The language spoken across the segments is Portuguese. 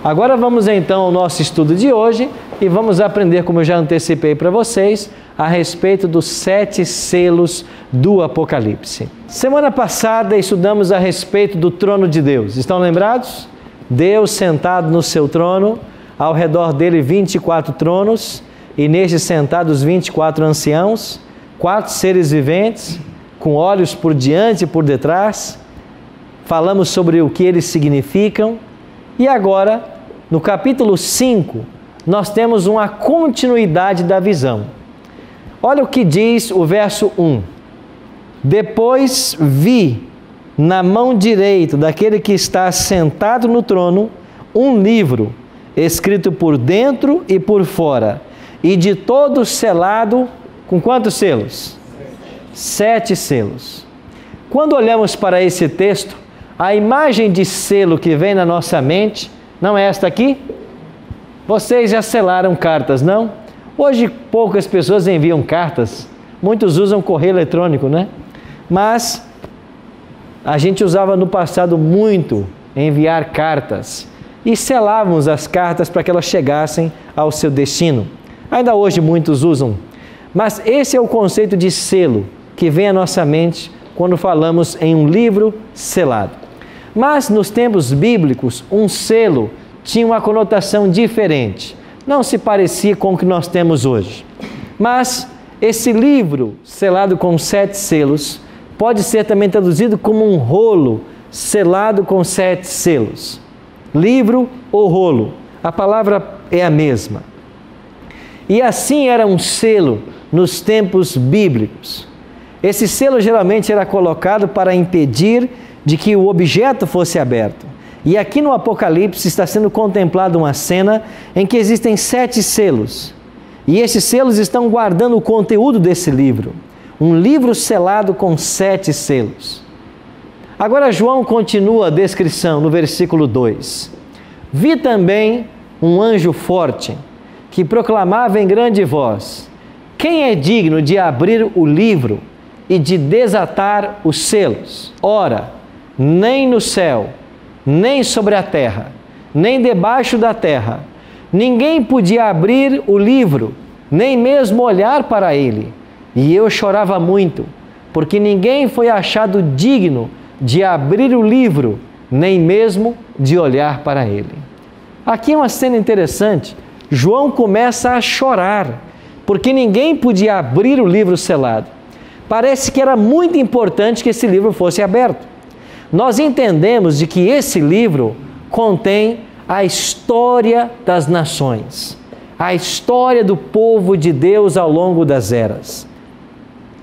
Agora vamos então ao nosso estudo de hoje e vamos aprender, como eu já antecipei para vocês, a respeito dos 7 selos do Apocalipse. Semana passada estudamos a respeito do trono de Deus. Estão lembrados? Deus sentado no seu trono, ao redor dele 24 tronos, e nestes sentados 24 anciãos, 4 seres viventes, com olhos por diante e por detrás. Falamos sobre o que eles significam. E agora, no capítulo 5, nós temos uma continuidade da visão. Olha o que diz o verso 1. Depois vi na mão direita daquele que está sentado no trono um livro, escrito por dentro e por fora, e de todo selado, com quantos selos? 7 selos. Quando olhamos para esse texto, a imagem de selo que vem na nossa mente, não é esta aqui? Vocês já selaram cartas, não? Hoje poucas pessoas enviam cartas, muitos usam correio eletrônico, né? Mas a gente usava no passado muito enviar cartas e selávamos as cartas para que elas chegassem ao seu destino. Ainda hoje muitos usam, mas esse é o conceito de selo que vem à nossa mente quando falamos em um livro selado. Mas nos tempos bíblicos, um selo tinha uma conotação diferente. Não se parecia com o que nós temos hoje. Mas esse livro selado com 7 selos pode ser também traduzido como um rolo selado com 7 selos. Livro ou rolo, a palavra é a mesma. E assim era um selo nos tempos bíblicos. Esse selo geralmente era colocado para impedir de que o objeto fosse aberto. E aqui no Apocalipse está sendo contemplada uma cena em que existem 7 selos. E esses selos estão guardando o conteúdo desse livro. Um livro selado com 7 selos. Agora João continua a descrição no versículo 2. Vi também um anjo forte que proclamava em grande voz: quem é digno de abrir o livro e de desatar os selos? Ora, nem no céu, nem sobre a terra, nem debaixo da terra, ninguém podia abrir o livro, nem mesmo olhar para ele. E eu chorava muito, porque ninguém foi achado digno de abrir o livro, nem mesmo de olhar para ele. Aqui é uma cena interessante. João começa a chorar, porque ninguém podia abrir o livro selado. Parece que era muito importante que esse livro fosse aberto. Nós entendemos de que esse livro contém a história das nações, a história do povo de Deus ao longo das eras.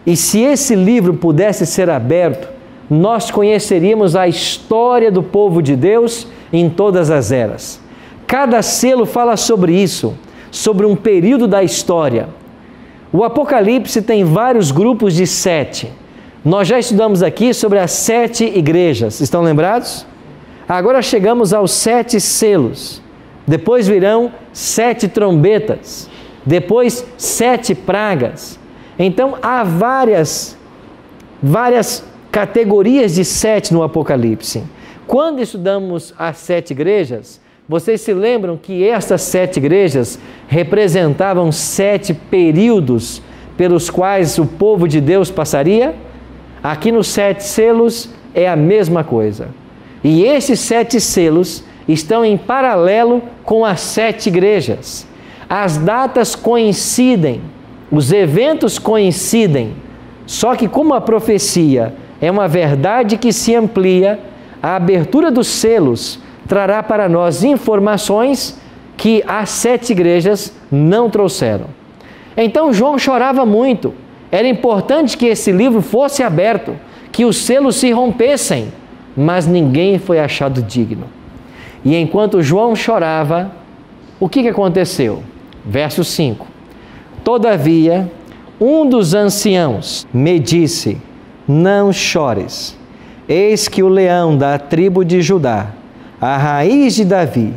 E se esse livro pudesse ser aberto, nós conheceríamos a história do povo de Deus em todas as eras. Cada selo fala sobre isso, sobre um período da história. O Apocalipse tem vários grupos de 7. Nós já estudamos aqui sobre as 7 igrejas, estão lembrados? Agora chegamos aos 7 selos. Depois virão 7 trombetas. Depois 7 pragas. Então há várias categorias de 7 no Apocalipse. Quando estudamos as 7 igrejas, vocês se lembram que estas 7 igrejas representavam 7 períodos pelos quais o povo de Deus passaria? Aqui nos 7 selos é a mesma coisa. E esses 7 selos estão em paralelo com as 7 igrejas. As datas coincidem, os eventos coincidem, só que como a profecia é uma verdade que se amplia, a abertura dos selos trará para nós informações que as 7 igrejas não trouxeram. Então João chorava muito. Era importante que esse livro fosse aberto, que os selos se rompessem, mas ninguém foi achado digno. E enquanto João chorava, o que aconteceu? Verso 5. Todavia, um dos anciãos me disse: não chores, eis que o leão da tribo de Judá, a raiz de Davi,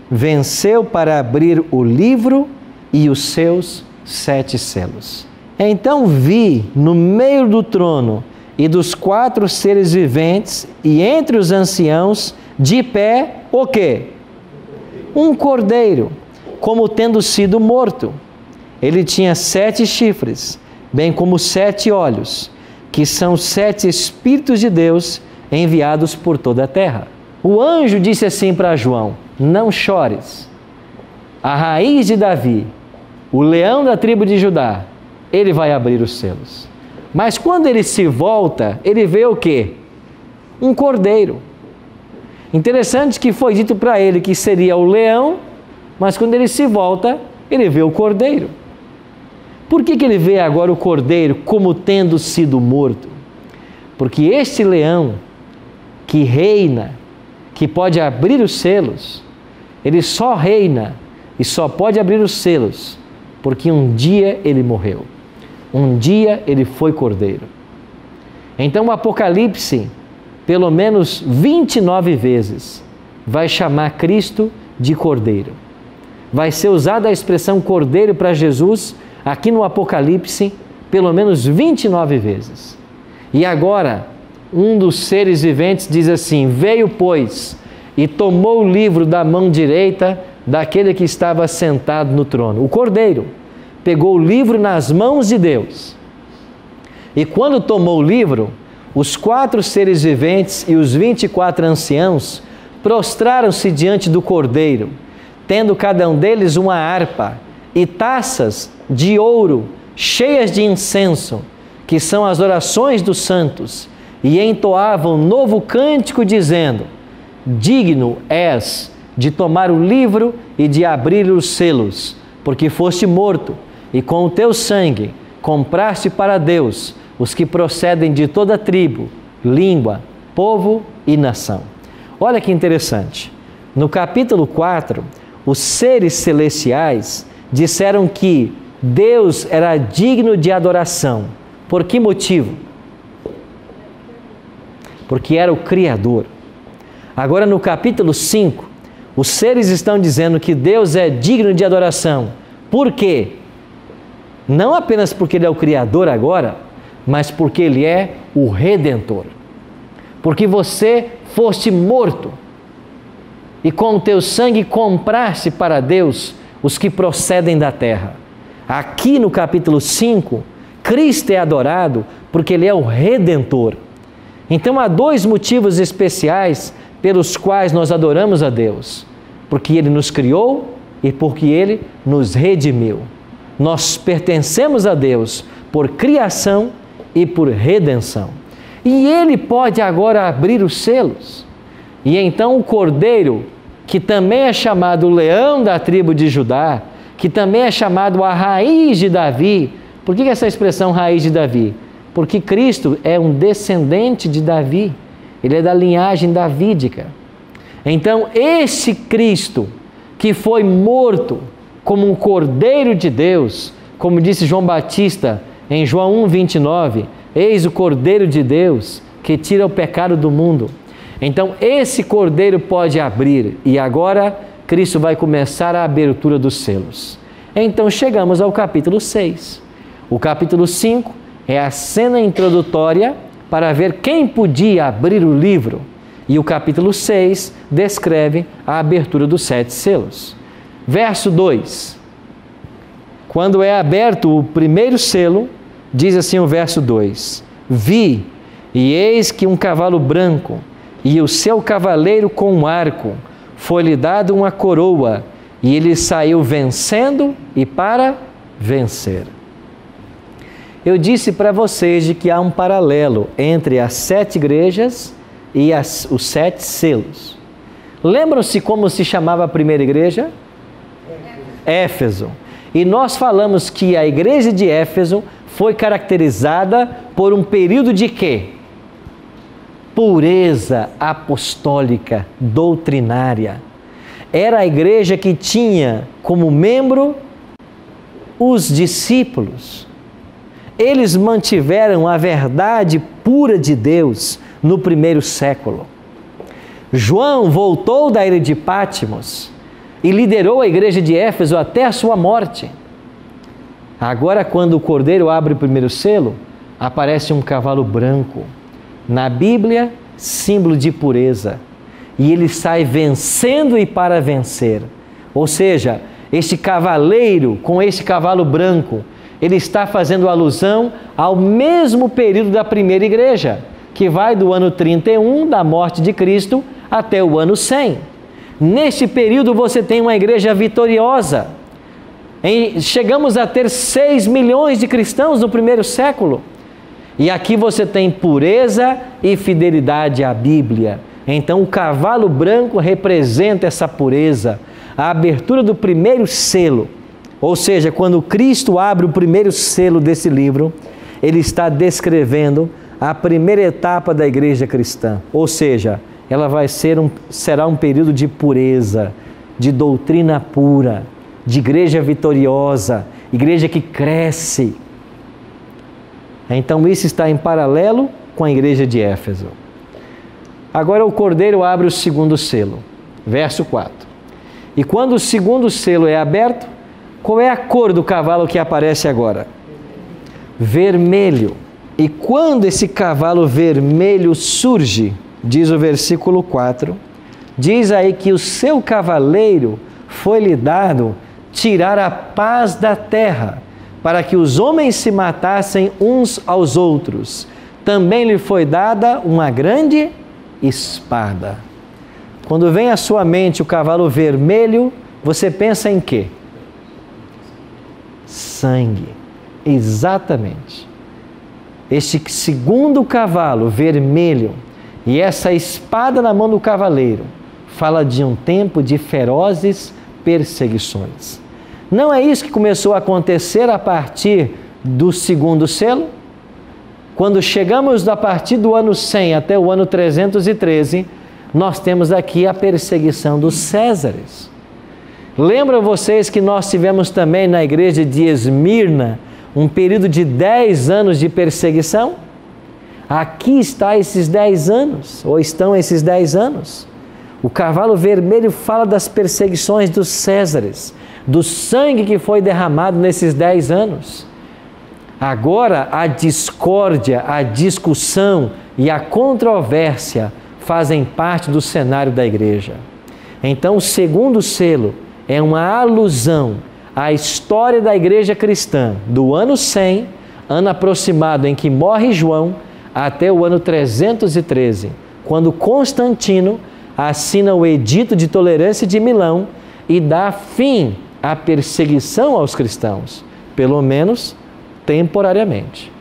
venceu para abrir o livro e os seus 7 selos. Então vi no meio do trono e dos 4 seres viventes e entre os anciãos, de pé, o quê? um cordeiro, como tendo sido morto. Ele tinha 7 chifres, bem como 7 olhos, que são 7 Espíritos de Deus enviados por toda a terra. O anjo disse assim para João: não chores. A raiz de Davi, o leão da tribo de Judá, ele vai abrir os selos. Mas quando ele se volta, ele vê o quê? Um cordeiro. Interessante que foi dito para ele que seria o leão, mas quando ele se volta, ele vê o cordeiro. Por que ele vê agora o cordeiro como tendo sido morto? Porque este leão que reina, que pode abrir os selos, ele só reina e só pode abrir os selos porque um dia ele morreu. Um dia ele foi cordeiro. Então o Apocalipse, pelo menos 29 vezes, vai chamar Cristo de cordeiro. Vai ser usada a expressão cordeiro para Jesus aqui no Apocalipse pelo menos 29 vezes. E agora, um dos seres viventes diz assim: veio, pois, e tomou o livro da mão direita daquele que estava sentado no trono. O cordeiro pegou o livro nas mãos de Deus. E quando tomou o livro, os 4 seres viventes e os 24 anciãos prostraram-se diante do cordeiro, tendo cada um deles uma harpa e taças de ouro cheias de incenso, que são as orações dos santos, e entoavam novo cântico dizendo: digno és de tomar o livro e de abrir os selos, porque foste morto, e com o teu sangue compraste para Deus os que procedem de toda tribo, língua, povo e nação. Olha que interessante. No capítulo 4, os seres celestiais disseram que Deus era digno de adoração. Por que motivo? Porque era o Criador. Agora no capítulo 5, os seres estão dizendo que Deus é digno de adoração. Por quê? Não apenas porque Ele é o Criador agora, mas porque Ele é o Redentor. Porque você foste morto e com o teu sangue compraste para Deus os que procedem da terra. Aqui no capítulo 5, Cristo é adorado porque Ele é o Redentor. Então há 2 motivos especiais pelos quais nós adoramos a Deus: porque Ele nos criou e porque Ele nos redimiu. Nós pertencemos a Deus por criação e por redenção. E Ele pode agora abrir os selos. E então o cordeiro, que também é chamado o leão da tribo de Judá, que também é chamado a raiz de Davi. Por que essa expressão raiz de Davi? Porque Cristo é um descendente de Davi. Ele é da linhagem davídica. Então, esse Cristo que foi morto como um cordeiro de Deus, como disse João Batista em João 1:29, eis o cordeiro de Deus que tira o pecado do mundo. Então, esse cordeiro pode abrir, e agora Cristo vai começar a abertura dos selos. Então, chegamos ao capítulo 6. O capítulo 5 é a cena introdutória para ver quem podia abrir o livro. E o capítulo 6 descreve a abertura dos 7 selos. Verso 2. Quando é aberto o primeiro selo, diz assim o verso 2: vi, e eis que um cavalo branco, e o seu cavaleiro com um arco, foi-lhe dado uma coroa, e ele saiu vencendo e para vencer. Eu disse para vocês de que há um paralelo entre as 7 igrejas e os 7 selos. Lembram-se como se chamava a primeira igreja? Éfeso. E nós falamos que a igreja de Éfeso foi caracterizada por um período de quê? Pureza apostólica, doutrinária. Era a igreja que tinha como membro os discípulos. Eles mantiveram a verdade pura de Deus no primeiro século. João voltou da ilha de Patmos e liderou a igreja de Éfeso até a sua morte. Agora, quando o cordeiro abre o primeiro selo, aparece um cavalo branco. Na Bíblia, símbolo de pureza. E ele sai vencendo e para vencer. Ou seja, este cavaleiro com este cavalo branco, ele está fazendo alusão ao mesmo período da primeira igreja, que vai do ano 31 da morte de Cristo até o ano 100. Neste período você tem uma igreja vitoriosa. Chegamos a ter 6 milhões de cristãos no primeiro século. E aqui você tem pureza e fidelidade à Bíblia. Então o cavalo branco representa essa pureza, a abertura do primeiro selo. Ou seja, quando Cristo abre o primeiro selo desse livro, ele está descrevendo a primeira etapa da igreja cristã. Ou seja, ela será um período de pureza, de doutrina pura, de igreja vitoriosa, igreja que cresce. Então isso está em paralelo com a igreja de Éfeso. Agora o Cordeiro abre o segundo selo, verso 4. E quando o segundo selo é aberto, qual é a cor do cavalo que aparece agora? Vermelho. E quando esse cavalo vermelho surge, diz o versículo 4, diz aí que o seu cavaleiro foi-lhe dado tirar a paz da terra, para que os homens se matassem uns aos outros. Também lhe foi dada uma grande espada. Quando vem à sua mente o cavalo vermelho, você pensa em quê? Sangue. Exatamente. Este segundo cavalo vermelho e essa espada na mão do cavaleiro fala de um tempo de ferozes perseguições. Não é isso que começou a acontecer a partir do segundo selo? Quando chegamos a partir do ano 100 até o ano 313, nós temos aqui a perseguição dos Césares. Lembram vocês que nós tivemos também na igreja de Esmirna um período de 10 anos de perseguição? Aqui está esses 10 anos, ou estão esses 10 anos. O cavalo vermelho fala das perseguições dos Césares, do sangue que foi derramado nesses 10 anos. Agora a discórdia, a discussão e a controvérsia fazem parte do cenário da igreja. Então o segundo selo é uma alusão à história da igreja cristã, do ano 100, ano aproximado em que morre João, até o ano 313, quando Constantino assina o Edito de Tolerância de Milão e dá fim à perseguição aos cristãos, pelo menos temporariamente.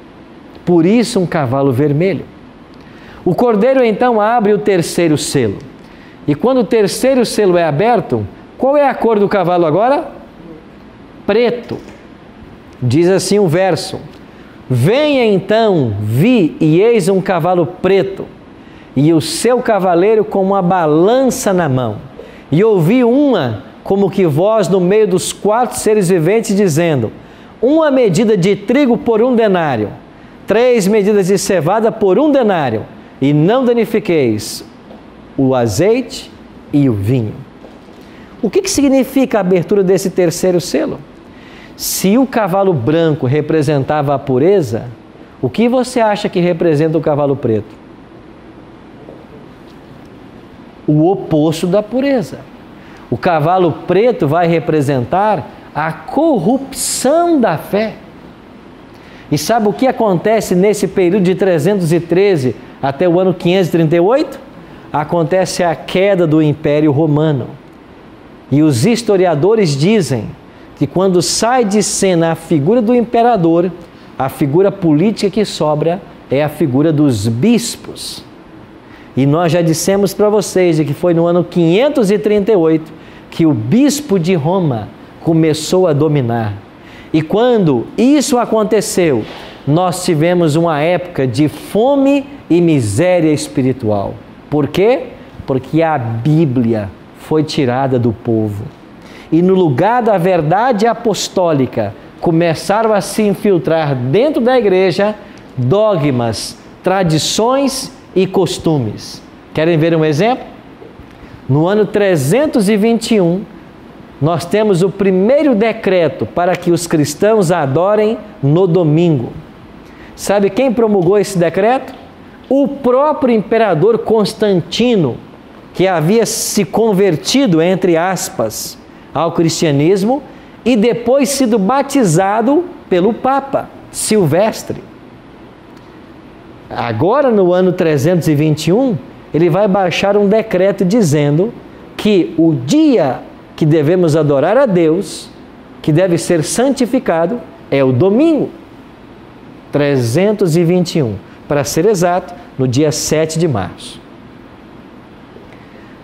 Por isso um cavalo vermelho. O Cordeiro então abre o terceiro selo. E quando o terceiro selo é aberto, qual é a cor do cavalo agora? Preto. Diz assim o verso: venha então, vi, e eis um cavalo preto, e o seu cavaleiro com uma balança na mão. E ouvi uma, como que voz no meio dos 4 seres viventes, dizendo: uma medida de trigo por 1 denário, 3 medidas de cevada por 1 denário, e não danifiqueis o azeite e o vinho. O que significa a abertura desse terceiro selo? Se o cavalo branco representava a pureza, o que você acha que representa o cavalo preto? O oposto da pureza. O cavalo preto vai representar a corrupção da fé. E sabe o que acontece nesse período de 313 até o ano 538? Acontece a queda do Império Romano. E os historiadores dizem que quando sai de cena a figura do imperador, a figura política que sobra é a figura dos bispos. E nós já dissemos para vocês que foi no ano 538 que o bispo de Roma começou a dominar. E quando isso aconteceu, nós tivemos uma época de fome e miséria espiritual. Por quê? Porque a Bíblia foi tirada do povo. E no lugar da verdade apostólica, começaram a se infiltrar dentro da igreja dogmas, tradições e costumes. Querem ver um exemplo? No ano 321, nós temos o primeiro decreto para que os cristãos adorem no domingo. Sabe quem promulgou esse decreto? O próprio imperador Constantino, que havia se convertido, entre aspas, ao cristianismo e depois sido batizado pelo Papa Silvestre. Agora, no ano 321, ele vai baixar um decreto dizendo que o dia que devemos adorar a Deus, que deve ser santificado, é o domingo. 321, para ser exato, no dia 7 de março.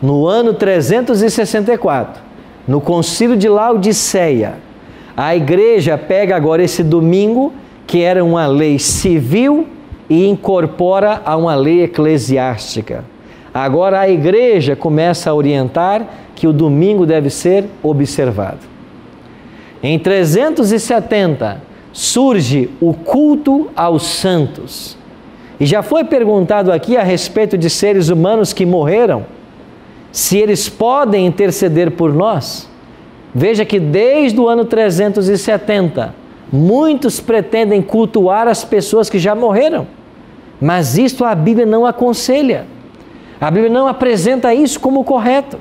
No ano 364, no Concílio de Laodiceia, a igreja pega agora esse domingo, que era uma lei civil, e incorpora a uma lei eclesiástica. Agora a igreja começa a orientar que o domingo deve ser observado. Em 370, surge o culto aos santos. E já foi perguntado aqui a respeito de seres humanos que morreram, se eles podem interceder por nós. Veja que desde o ano 370, muitos pretendem cultuar as pessoas que já morreram, mas isto a Bíblia não aconselha. A Bíblia não apresenta isso como correto.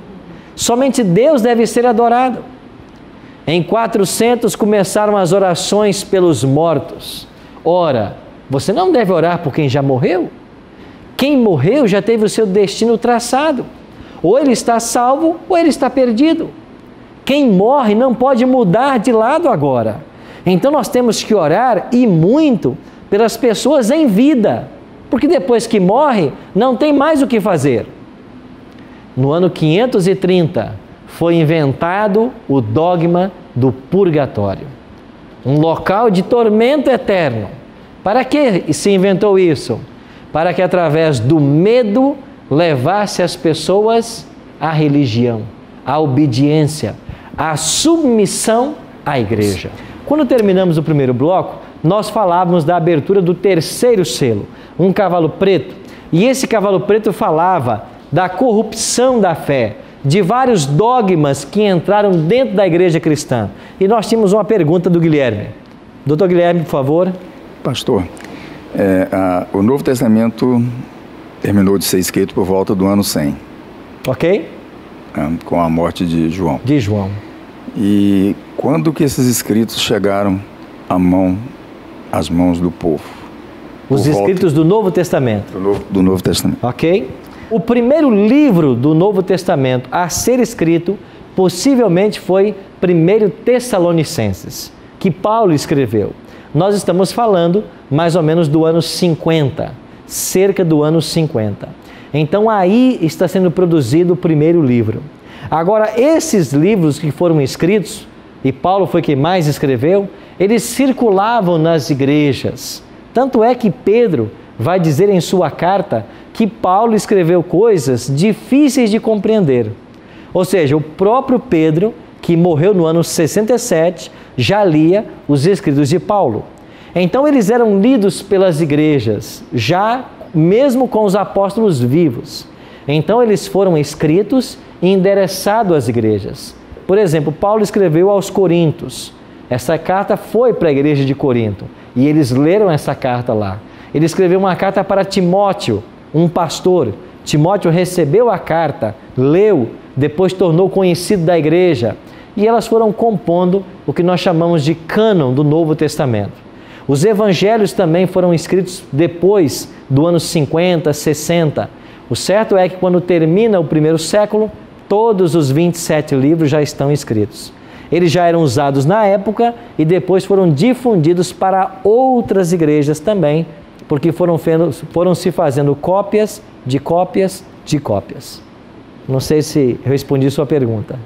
Somente Deus deve ser adorado. Em 400 começaram as orações pelos mortos. Ora, você não deve orar por quem já morreu. Quem morreu já teve o seu destino traçado. Ou ele está salvo ou ele está perdido. Quem morre não pode mudar de lado agora. Então nós temos que orar, e muito, pelas pessoas em vida, porque depois que morre, não tem mais o que fazer. No ano 530, foi inventado o dogma do purgatório, um local de tormento eterno. Para que se inventou isso? Para que através do medo levasse as pessoas à religião, à obediência, à submissão à igreja. Quando terminamos o primeiro bloco, nós falávamos da abertura do terceiro selo, um cavalo preto. E esse cavalo preto falava da corrupção da fé, de vários dogmas que entraram dentro da igreja cristã. E nós tínhamos uma pergunta do Guilherme. Doutor Guilherme, por favor. Pastor, o Novo Testamento terminou de ser escrito por volta do ano 100. Ok? Com a morte de João. De João. E quando que esses escritos chegaram às mãos do povo? Os escritos do Novo Testamento. Do Novo Testamento. Ok? O primeiro livro do Novo Testamento a ser escrito possivelmente foi 1 Tessalonicenses, que Paulo escreveu. Nós estamos falando mais ou menos do ano 50, cerca do ano 50. Então aí está sendo produzido o primeiro livro. Agora, esses livros que foram escritos, e Paulo foi quem mais escreveu, eles circulavam nas igrejas. Tanto é que Pedro vai dizer em sua carta que Paulo escreveu coisas difíceis de compreender. Ou seja, o próprio Pedro, que morreu no ano 67, já lia os escritos de Paulo. Então eles eram lidos pelas igrejas, já mesmo com os apóstolos vivos. Então eles foram escritos e endereçados às igrejas. Por exemplo, Paulo escreveu aos Coríntios. Essa carta foi para a igreja de Corinto e eles leram essa carta lá. Ele escreveu uma carta para Timóteo, um pastor. Timóteo recebeu a carta, leu, depois tornou conhecido da igreja. E elas foram compondo o que nós chamamos de cânon do Novo Testamento. Os evangelhos também foram escritos depois do ano 50, 60. O certo é que quando termina o primeiro século, todos os 27 livros já estão escritos. Eles já eram usados na época e depois foram difundidos para outras igrejas também, porque foram se fazendo cópias de cópias de cópias. Não sei se eu respondi sua pergunta.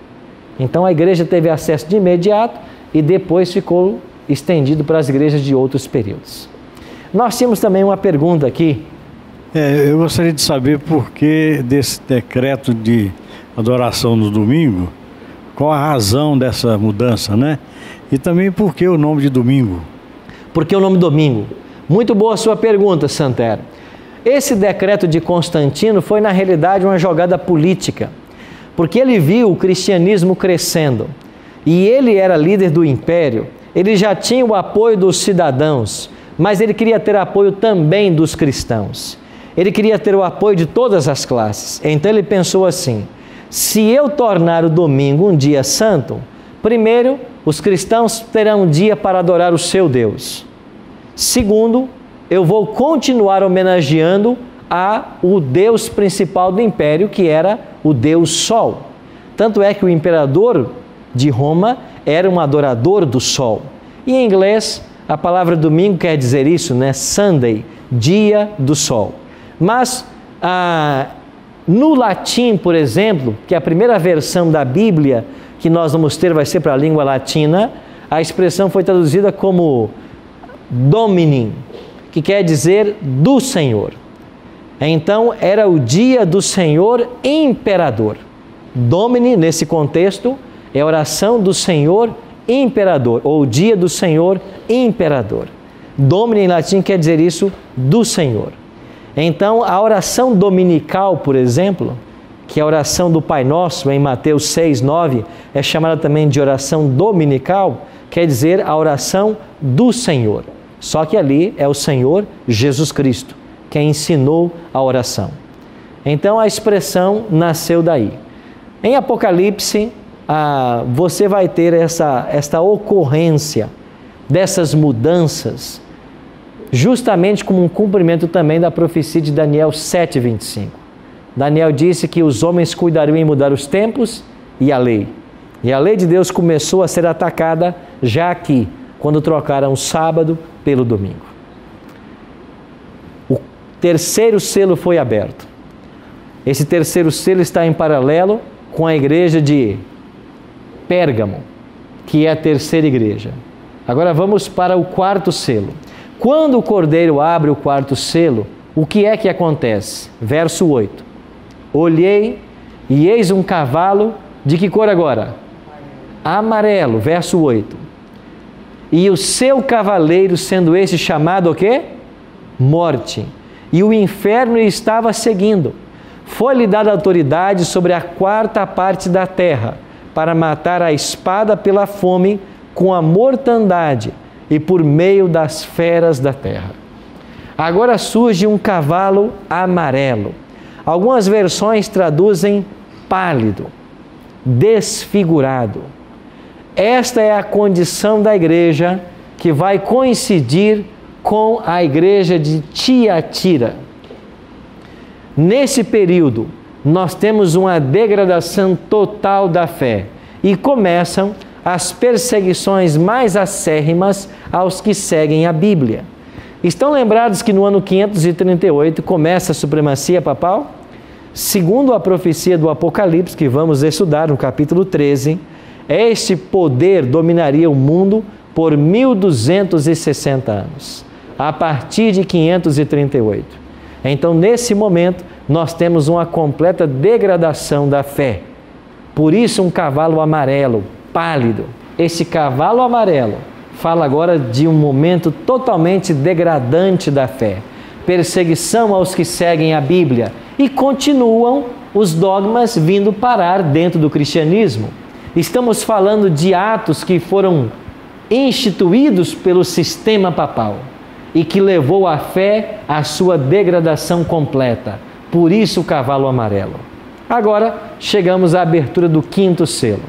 Então a igreja teve acesso de imediato e depois ficou estendido para as igrejas de outros períodos. Nós tínhamos também uma pergunta aqui. Eu gostaria de saber por que desse decreto de adoração no domingo, qual a razão dessa mudança, né? E também por que o nome de domingo? Por que o nome domingo? Muito boa a sua pergunta, Santero. Esse decreto de Constantino foi, na realidade, uma jogada política, porque ele viu o cristianismo crescendo e ele era líder do império, ele já tinha o apoio dos cidadãos, mas ele queria ter apoio também dos cristãos. Ele queria ter o apoio de todas as classes. Então ele pensou assim: se eu tornar o domingo um dia santo, Primeiro, os cristãos terão um dia para adorar o seu Deus. Segundo, eu vou continuar homenageando o Deus principal do império, que era o Deus Sol. Tanto é que o imperador de Roma era um adorador do Sol. E em inglês, a palavra domingo quer dizer isso, né? Sunday, dia do Sol. Mas no latim, por exemplo, que é a primeira versão da Bíblia que nós vamos ter vai ser para a língua latina, a expressão foi traduzida como Domini, que quer dizer do Senhor. Então, era o dia do Senhor imperador. Domini, nesse contexto, é a oração do Senhor imperador, ou dia do Senhor imperador. Domini em latim quer dizer isso, do Senhor. Então, a oração dominical, por exemplo, que é a oração do Pai Nosso, em Mateus 6:9, é chamada também de oração dominical, quer dizer a oração do Senhor. Só que ali é o Senhor Jesus Cristo quem ensinou a oração. Então, a expressão nasceu daí. Em Apocalipse, você vai ter esta ocorrência dessas mudanças, justamente como um cumprimento também da profecia de Daniel 7:25. Daniel disse que os homens cuidariam em mudar os tempos e a lei. E a lei de Deus começou a ser atacada já aqui, quando trocaram o sábado pelo domingo. O terceiro selo foi aberto. Esse terceiro selo está em paralelo com a igreja de Pérgamo, que é a terceira igreja. Agora vamos para o quarto selo. Quando o Cordeiro abre o quarto selo, o que é que acontece? Verso 8. Olhei e eis um cavalo, de que cor agora? Amarelo, verso 8. E o seu cavaleiro, sendo esse chamado o quê? Morte. E o inferno estava seguindo. Foi-lhe dada autoridade sobre a quarta parte da terra, para matar a espada pela fome, com a mortandade e por meio das feras da terra. Agora surge um cavalo amarelo. Algumas versões traduzem pálido, desfigurado. Esta é a condição da igreja que vai coincidir com a igreja de Tiatira. Nesse período, nós temos uma degradação total da fé e começam as perseguições mais acérrimas aos que seguem a Bíblia. Estão lembrados que no ano 538 começa a supremacia papal? Segundo a profecia do Apocalipse, que vamos estudar no capítulo 13, este poder dominaria o mundo por 1260 anos, a partir de 538. Então, nesse momento, nós temos uma completa degradação da fé. Por isso, um cavalo amarelo, pálido. Esse cavalo amarelo fala agora de um momento totalmente degradante da fé. Perseguição aos que seguem a Bíblia. E continuam os dogmas vindo parar dentro do cristianismo. Estamos falando de atos que foram instituídos pelo sistema papal e que levou a fé à sua degradação completa. Por isso o cavalo amarelo. Agora chegamos à abertura do quinto selo.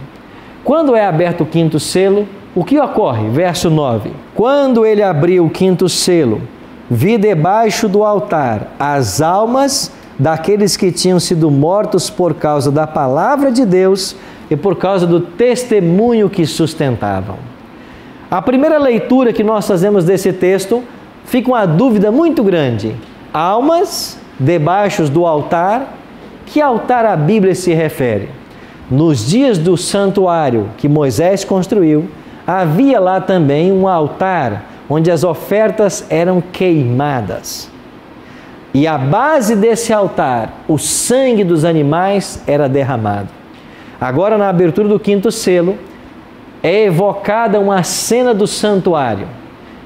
Quando é aberto o quinto selo, o que ocorre? Verso 9. Quando ele abriu o quinto selo, vi debaixo do altar as almas daqueles que tinham sido mortos por causa da palavra de Deus e por causa do testemunho que sustentavam. A primeira leitura que nós fazemos desse texto, fica uma dúvida muito grande. Almas debaixo do altar, que altar a Bíblia se refere? Nos dias do santuário que Moisés construiu, havia lá também um altar onde as ofertas eram queimadas. E a base desse altar, o sangue dos animais era derramado. Agora, na abertura do quinto selo, é evocada uma cena do santuário.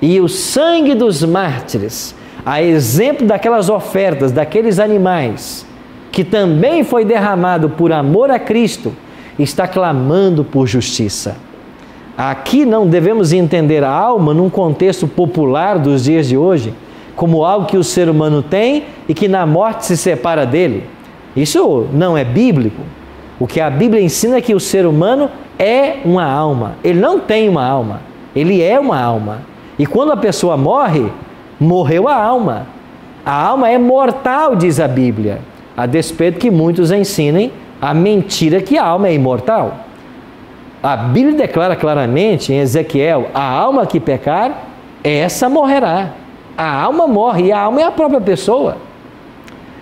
E o sangue dos mártires, a exemplo daquelas ofertas, daqueles animais, que também foi derramado por amor a Cristo, está clamando por justiça. Aqui não devemos entender a alma num contexto popular dos dias de hoje, como algo que o ser humano tem e que na morte se separa dele. Isso não é bíblico. O que a Bíblia ensina é que o ser humano é uma alma. Ele não tem uma alma, ele é uma alma. E quando a pessoa morre, morreu a alma. A alma é mortal, diz a Bíblia, a despeito que muitos ensinem a mentira que a alma é imortal. A Bíblia declara claramente em Ezequiel: a alma que pecar, essa morrerá. A alma morre, e a alma é a própria pessoa.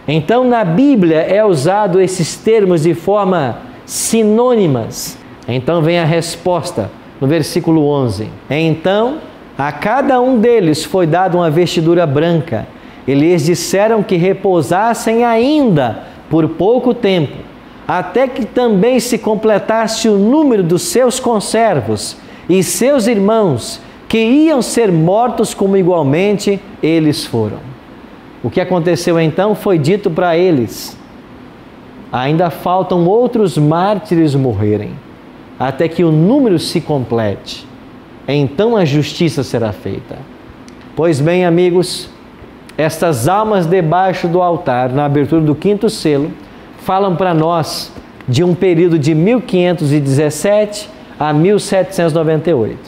Então, na Bíblia é usado esses termos de forma sinônimas. Então vem a resposta no versículo 11. Então, a cada um deles foi dada uma vestidura branca, e lhes disseram que repousassem ainda por pouco tempo, até que também se completasse o número dos seus conservos e seus irmãos, que iam ser mortos como igualmente eles foram. O que aconteceu então foi dito para eles: ainda faltam outros mártires morrerem, até que o número se complete. Então a justiça será feita. Pois bem, amigos, estas almas debaixo do altar, na abertura do 5º selo, falam para nós de um período de 1517 a 1798.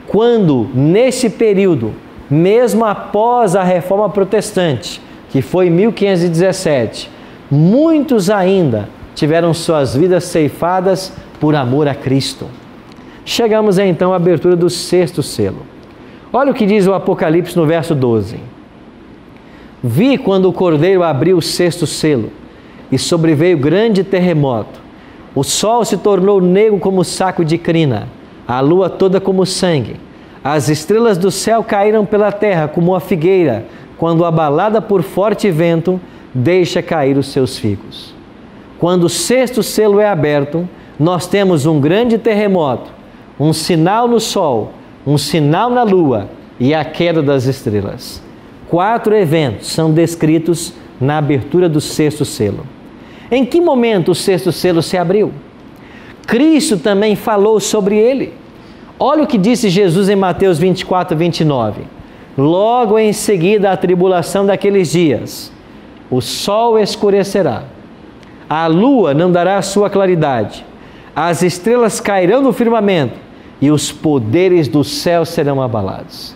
Quando, nesse período, mesmo após a Reforma Protestante, que foi em 1517, muitos ainda tiveram suas vidas ceifadas por amor a Cristo. Chegamos então à abertura do 6º selo. Olha o que diz o Apocalipse no verso 12. Vi quando o Cordeiro abriu o 6º selo, e sobreveio grande terremoto. O sol se tornou negro como saco de crina, a lua toda como sangue. As estrelas do céu caíram pela terra como uma figueira, quando abalada por forte vento, deixa cair os seus figos. Quando o 6º selo é aberto, nós temos um grande terremoto, um sinal no sol, um sinal na lua e a queda das estrelas. 4 eventos são descritos na abertura do 6º selo. Em que momento o 6º selo se abriu? Cristo também falou sobre ele. Olha o que disse Jesus em Mateus 24, 29. Logo em seguida a tribulação daqueles dias, o sol escurecerá, a lua não dará a sua claridade, as estrelas cairão no firmamento e os poderes do céu serão abalados.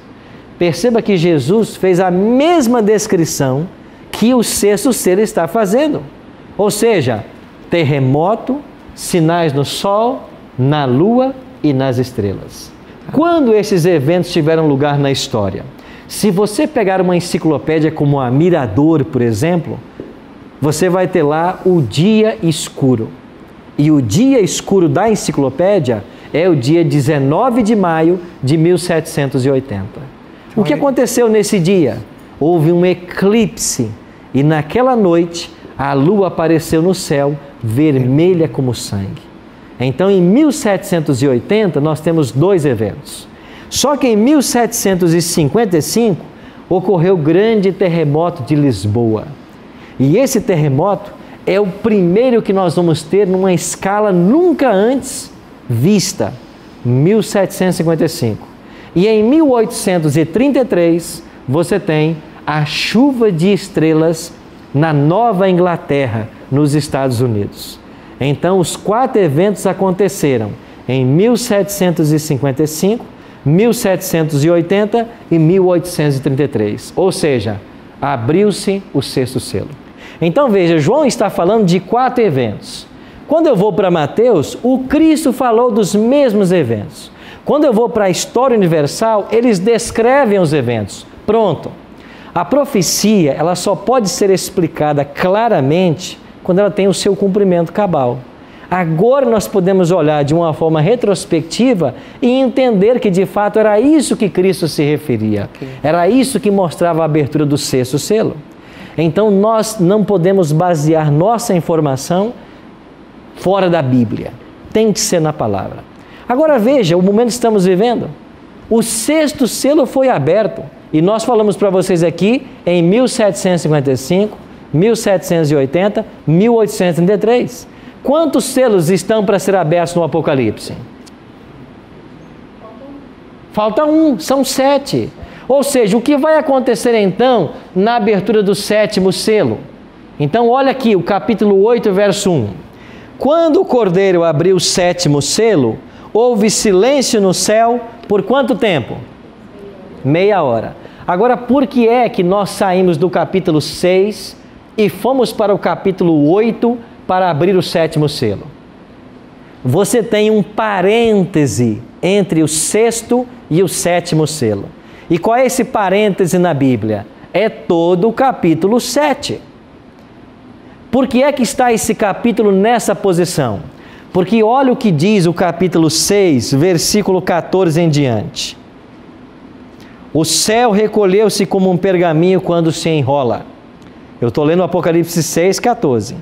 Perceba que Jesus fez a mesma descrição que o 6º selo está fazendo. Ou seja, terremoto, sinais no sol, na lua e nas estrelas. Quando esses eventos tiveram lugar na história? Se você pegar uma enciclopédia como a Mirador, por exemplo, você vai ter lá o dia escuro. E o dia escuro da enciclopédia é o dia 19 de maio de 1780. O que aconteceu nesse dia? Houve um eclipse e naquela noite a lua apareceu no céu vermelha como sangue. Então, em 1780, nós temos 2 eventos. Só que em 1755, ocorreu o grande terremoto de Lisboa. E esse terremoto é o primeiro que nós vamos ter numa escala nunca antes vista, 1755. E em 1833, você tem a chuva de estrelas na Nova Inglaterra, nos Estados Unidos. Então, os 4 eventos aconteceram em 1755, 1780 e 1833. Ou seja, abriu-se o 6º selo. Então, veja, João está falando de 4 eventos. Quando eu vou para Mateus, o Cristo falou dos mesmos eventos. Quando eu vou para a história universal, eles descrevem os eventos. Pronto. A profecia, ela só pode ser explicada claramente quando ela tem o seu cumprimento cabal. Agora nós podemos olhar de uma forma retrospectiva e entender que de fato era isso que Cristo se referia. Era isso que mostrava a abertura do 6º selo. Então nós não podemos basear nossa informação fora da Bíblia. Tem que ser na palavra. Agora veja o momento que estamos vivendo. O 6º selo foi aberto e nós falamos para vocês aqui em 1755, 1780, 1833. Quantos selos estão para ser abertos no Apocalipse? Falta um, são 7. Ou seja, o que vai acontecer então na abertura do 7º selo? Então olha aqui o capítulo 8, verso 1. Quando o Cordeiro abriu o 7º selo, houve silêncio no céu por quanto tempo? Meia hora. Agora, por que é que nós saímos do capítulo 6 e fomos para o capítulo 8 para abrir o 7º selo? Você tem um parêntese entre o 6º e o 7º selo. E qual é esse parêntese na Bíblia? É todo o capítulo 7. Por que é que está esse capítulo nessa posição? Porque olha o que diz o capítulo 6, versículo 14 em diante. O céu recolheu-se como um pergaminho quando se enrola. Eu estou lendo Apocalipse 6, 14.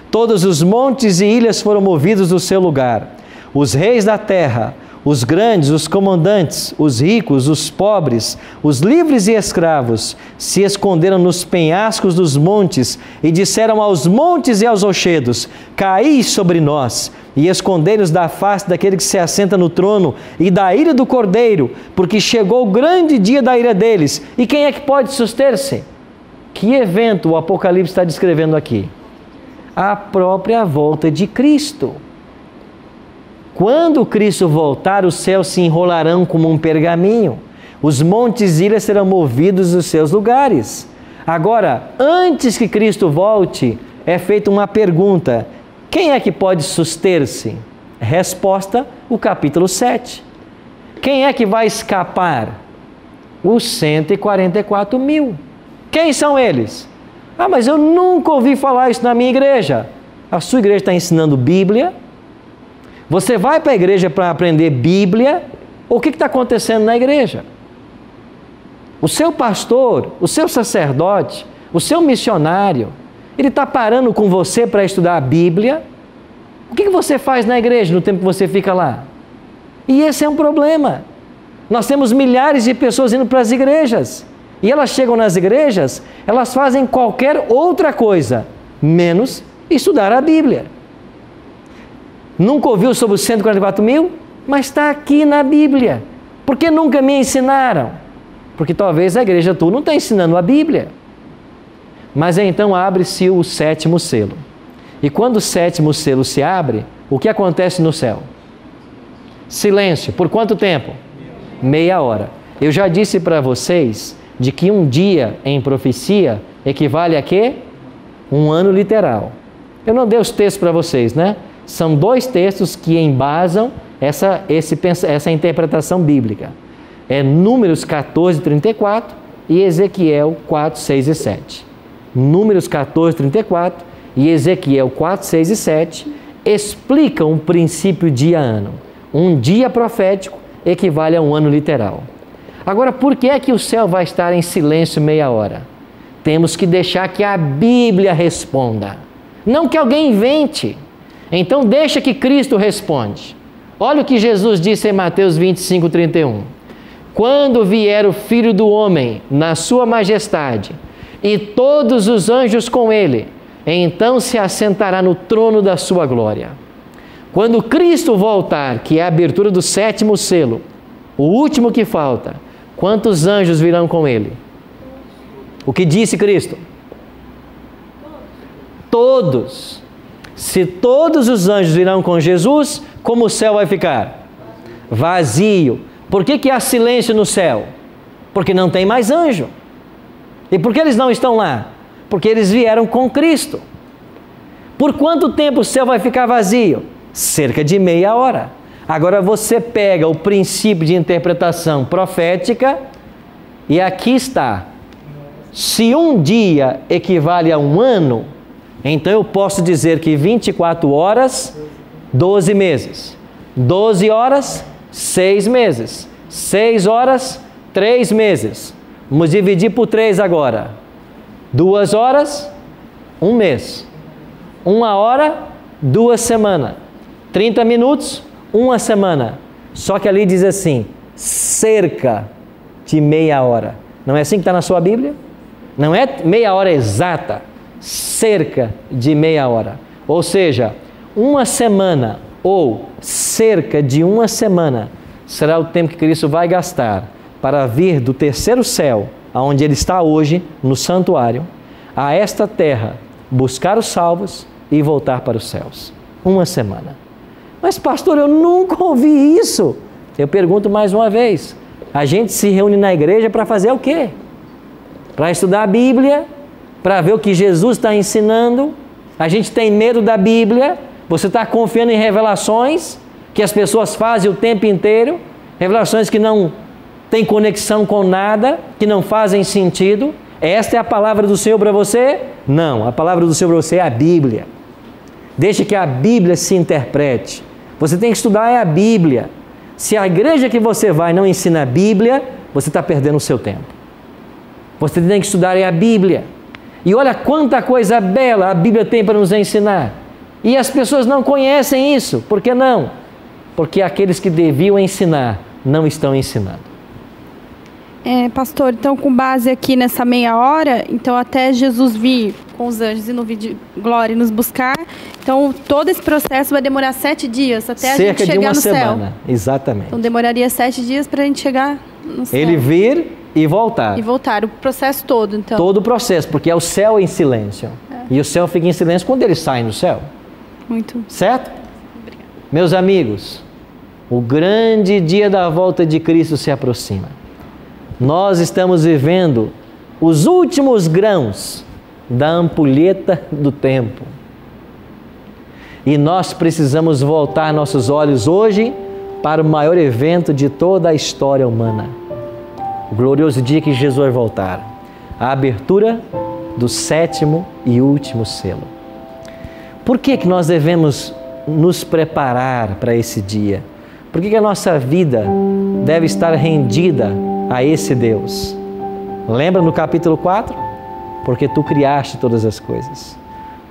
Todos os montes e ilhas foram movidos do seu lugar. Os reis da terra, os grandes, os comandantes, os ricos, os pobres, os livres e escravos, se esconderam nos penhascos dos montes e disseram aos montes e aos rochedos: caí sobre nós, e escondei-nos da face daquele que se assenta no trono e da ira do Cordeiro, porque chegou o grande dia da ira deles. E quem é que pode suster-se? Que evento o Apocalipse está descrevendo aqui? A própria volta de Cristo. Quando Cristo voltar, os céus se enrolarão como um pergaminho, os montes e ilhas serão movidos dos seus lugares. Agora, antes que Cristo volte, é feita uma pergunta: quem é que pode suster-se? Resposta, o capítulo 7. Quem é que vai escapar? Os 144 mil. Quem são eles? Ah, mas eu nunca ouvi falar isso na minha igreja. A sua igreja está ensinando Bíblia? Você vai para a igreja para aprender Bíblia? O que está acontecendo na igreja? O seu pastor, o seu sacerdote, o seu missionário, ele está parando com você para estudar a Bíblia? O que você faz na igreja no tempo que você fica lá? E esse é um problema. Nós temos milhares de pessoas indo para as igrejas. E elas chegam nas igrejas, elas fazem qualquer outra coisa, menos estudar a Bíblia. Nunca ouviu sobre os 144 mil? Mas está aqui na Bíblia. Por que nunca me ensinaram? Porque talvez a igreja tua não está ensinando a Bíblia. Mas então abre-se o 7º selo. E quando o 7º selo se abre, o que acontece no céu? Silêncio. Por quanto tempo? Meia hora. Eu já disse para vocês de que um dia em profecia equivale a quê? Um ano literal. Eu não dei os textos para vocês, né? São 2 textos que embasam essa interpretação bíblica. É Números 14, 34 e Ezequiel 4, 6 e 7. Números 14, 34 e Ezequiel 4, 6 e 7 explicam o princípio dia-ano. Um dia profético equivale a um ano literal. Agora, por que é que o céu vai estar em silêncio meia hora? Temos que deixar que a Bíblia responda, não que alguém invente. Então deixa que Cristo responde. Olha o que Jesus disse em Mateus 25, 31. Quando vier o Filho do Homem na sua majestade e todos os anjos com ele, então se assentará no trono da sua glória. Quando Cristo voltar, que é a abertura do 7º selo, o último que falta, quantos anjos virão com ele? O que disse Cristo? Todos. Se todos os anjos virão com Jesus, como o céu vai ficar? Vazio. Por que há silêncio no céu? Porque não tem mais anjo. E por que eles não estão lá? Porque eles vieram com Cristo. Por quanto tempo o céu vai ficar vazio? Cerca de meia hora. Agora você pega o princípio de interpretação profética e aqui está. Se um dia equivale a um ano, então eu posso dizer que 24 horas, 12 meses. 12 horas, 6 meses. 6 horas, 3 meses. Vamos dividir por 3 agora. 2 horas, 1 mês. 1 hora, 2 semanas. 30 minutos, 1 semana. Só que ali diz assim, cerca de meia hora. Não é assim que está na sua Bíblia? Não é meia hora exata. Cerca de meia hora. Ou seja, 1 semana ou cerca de 1 semana será o tempo que Cristo vai gastar para vir do 3º céu, aonde Ele está hoje, no santuário, a esta terra, buscar os salvos e voltar para os céus. Uma semana. Mas pastor, eu nunca ouvi isso. Eu pergunto mais uma vez. A gente se reúne na igreja para fazer o quê? Para estudar a Bíblia, para ver o que Jesus está ensinando. A gente tem medo da Bíblia. Você está confiando em revelações que as pessoas fazem o tempo inteiro. Revelações que não têm conexão com nada, que não fazem sentido. Esta é a palavra do Senhor para você? Não, a palavra do Senhor para você é a Bíblia. Deixe que a Bíblia se interprete. Você tem que estudar a Bíblia. Se a igreja que você vai não ensina a Bíblia, você está perdendo o seu tempo. Você tem que estudar a Bíblia. E olha quanta coisa bela a Bíblia tem para nos ensinar. E as pessoas não conhecem isso. Por que não? Porque aqueles que deviam ensinar não estão ensinando. Pastor, então com base aqui nessa meia hora, então até Jesus vir com os anjos e no vídeo de glória nos buscar, então todo esse processo vai demorar 7 dias até a gente chegar no céu. Cerca de uma semana, exatamente. Então demoraria 7 dias para a gente chegar no céu. Ele vir e voltar. E voltar, o processo todo, então. Todo o processo, porque é o céu em silêncio. E o céu fica em silêncio quando ele sai do céu. Muito. Certo? Obrigada. Meus amigos, o grande dia da volta de Cristo se aproxima. Nós estamos vivendo os últimos grãos da ampulheta do tempo. E nós precisamos voltar nossos olhos hoje para o maior evento de toda a história humana. O glorioso dia que Jesus vai voltar. A abertura do 7º e último selo. Por que nós devemos nos preparar para esse dia? Por que a nossa vida deve estar rendida a esse Deus? Lembra no capítulo 4? Porque tu criaste todas as coisas.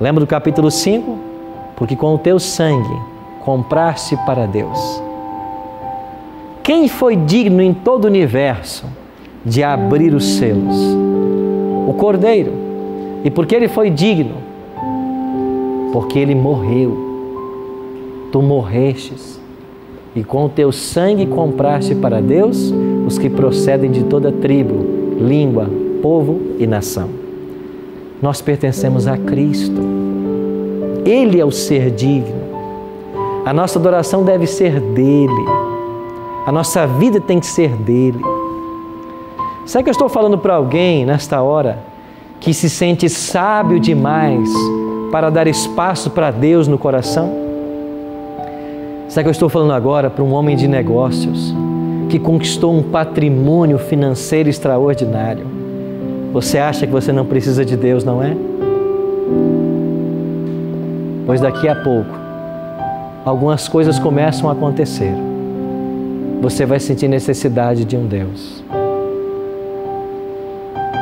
Lembra do capítulo 5? Porque com o teu sangue compraste para Deus. Quem foi digno em todo o universo de abrir os selos? O Cordeiro. E por que ele foi digno? Porque ele morreu. Tu morrestes. E com o teu sangue compraste para Deus os que procedem de toda tribo, língua, povo e nação. Nós pertencemos a Cristo. Ele é o ser digno. A nossa adoração deve ser dele. A nossa vida tem que ser dele. Será que eu estou falando para alguém nesta hora que se sente sábio demais para dar espaço para Deus no coração? Será que eu estou falando agora para um homem de negócios que conquistou um patrimônio financeiro extraordinário? Você acha que você não precisa de Deus, não é? Pois daqui a pouco, algumas coisas começam a acontecer. Você vai sentir necessidade de um Deus.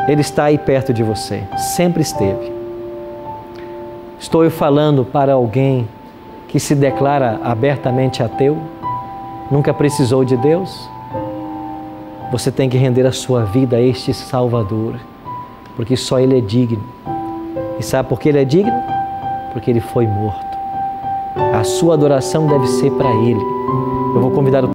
Ele está aí perto de você, sempre esteve. Estou eu falando para alguém que se declara abertamente ateu, nunca precisou de Deus? Você tem que render a sua vida a este Salvador, porque só Ele é digno. E sabe por que Ele é digno? Porque Ele foi morto. A sua adoração deve ser para Ele. Eu vou convidar o